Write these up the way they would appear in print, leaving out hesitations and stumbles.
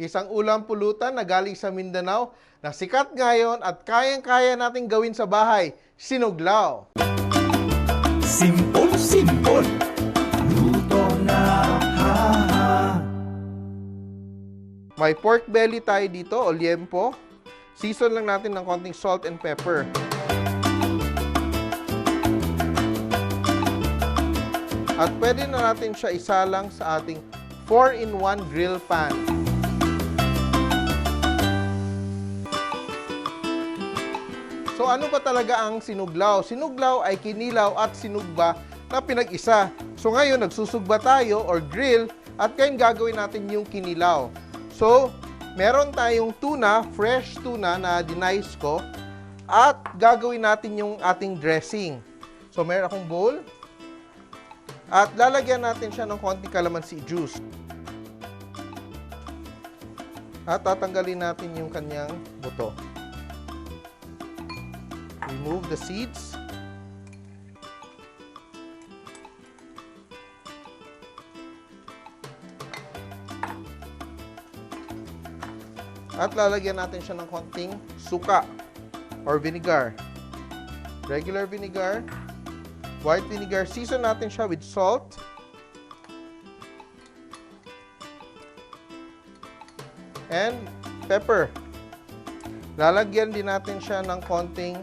Isang ulam pulutan na galing sa Mindanao na sikat ngayon at kayang-kaya nating gawin sa bahay, sinuglaw. Simpol, simpol, luto na, ha-ha. May pork belly tayo dito, o liempo. Season lang natin ng konting salt and pepper. At pwede na natin siya isalang sa ating 4-in-1 grill pan. So ano ba talaga ang sinuglaw? Sinuglaw ay kinilaw at sinugba na pinag-isa. So ngayon nagsusugba tayo or grill at ngayon gagawin natin yung kinilaw. So meron tayong tuna, fresh tuna na dinice ko at gagawin natin yung ating dressing. So meron akong bowl at lalagyan natin siya ng konting calamansi juice. At tatanggalin natin yung kanyang buto. Remove the seeds. At lalagyan natin siya ng konting suka or vinegar. Regular vinegar, white vinegar. Season natin siya with salt. And pepper. Lalagyan din natin siya ng konting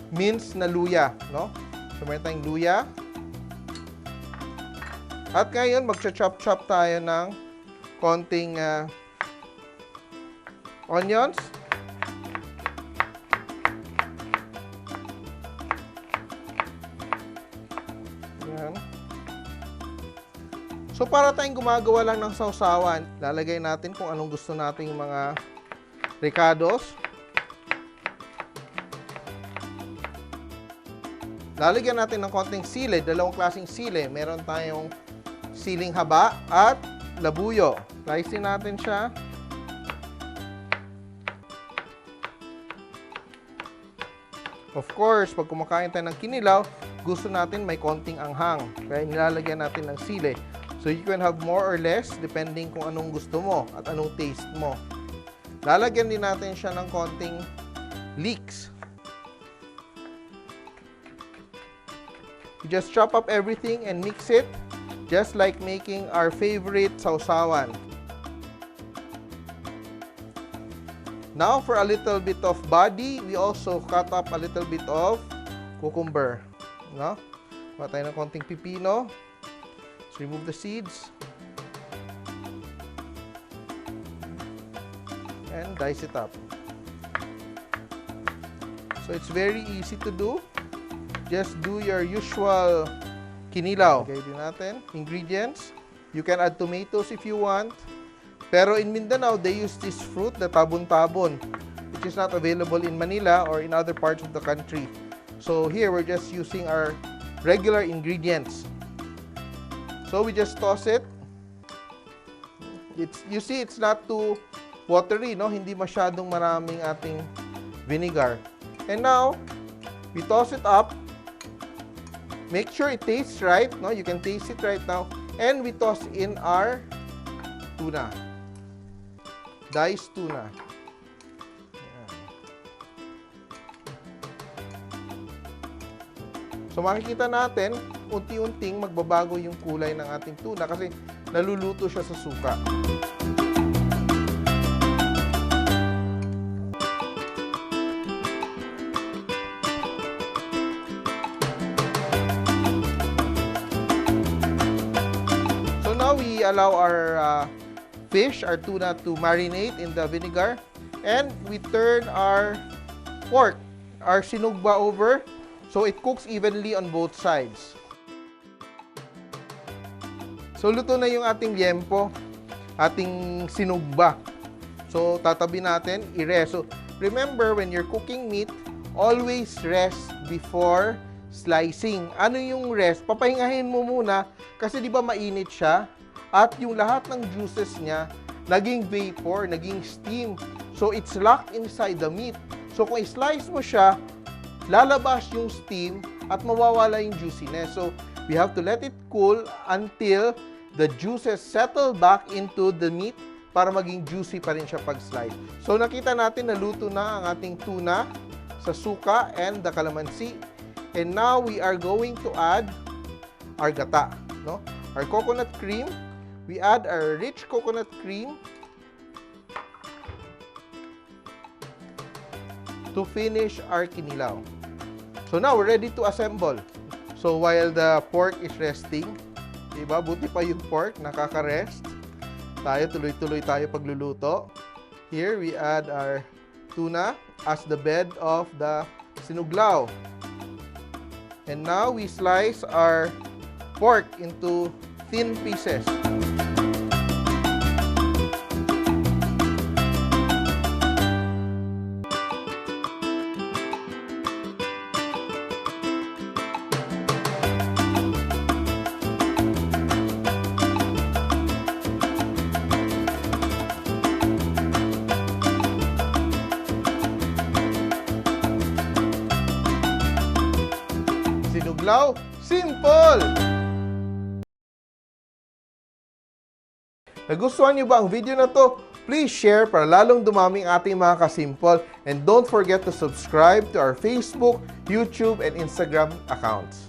minced na luya, no? So meron tayong luya. At ngayon magcha-chop-chop tayo ng konting onions. Yan. So para tayong gumagawa lang ng sausawan, lalagay natin kung anong gusto nating mga ricados. Lalagyan natin ng konting sili, dalawang klaseng sili. Meron tayong siling haba at labuyo. Slice natin siya. Of course, pag kumakain tayo ng kinilaw, gusto natin may konting anghang. Kaya nilalagyan natin ng sili. So you can have more or less depending kung anong gusto mo at anong taste mo. Lalagyan din natin siya ng konting leeks. You just chop up everything and mix it just like making our favorite sausawan. Now for a little bit of body, we also cut up a little bit of cucumber. No? Kuha tayo ng konting pipino. Let's remove the seeds. And dice it up. So it's very easy to do. Just do your usual kinilaw. Lagay din natin ingredients. You can add tomatoes if you want. Pero in Mindanao, they use this fruit, the tabon-tabon, which is not available in Manila or in other parts of the country. So here, we're just using our regular ingredients. So we just toss it. You see, it's not too watery, no? Hindi masyadong maraming ating vinegar. And now, we toss it up. Make sure it tastes right, no? You can taste it right now. And we toss in our tuna. Diced tuna. Ayan. So makikita natin, unti-unting magbabago yung kulay ng ating tuna kasi naluluto siya sa suka. So now we allow our fish, our tuna, to marinate in the vinegar. And we turn our pork, our sinugba over, so it cooks evenly on both sides. So luto na yung ating liempo, ating sinugba. So tatabi natin, i-rest. So remember, when you're cooking meat, always rest before slicing. Ano yung rest? Papahingahin mo muna kasi di ba mainit siya? At yung lahat ng juices niya, naging vapor, naging steam. So, it's locked inside the meat. So, kung i-slice mo siya, lalabas yung steam at mawawala yung juiciness. So, we have to let it cool until the juices settle back into the meat para maging juicy pa rin siya pag slice. So nakita natin naluto na ang ating tuna sa suka and the calamansi. And now we are going to add our gata, no? Our coconut cream. We add our rich coconut cream to finish our kinilaw. So now we're ready to assemble. So while the pork is resting, diba? Buti pa yung pork, nakaka-rest. Tayo, tuloy-tuloy tayo pagluluto. Here we add our tuna as the bed of the sinuglaw. And now we slice our pork into thin pieces. Sinuglaw, Simpol! Nagustuhan niyo ba ang video na to? Please share para lalong dumami ang ating mga kasimpol. And don't forget to subscribe to our Facebook, YouTube, and Instagram accounts.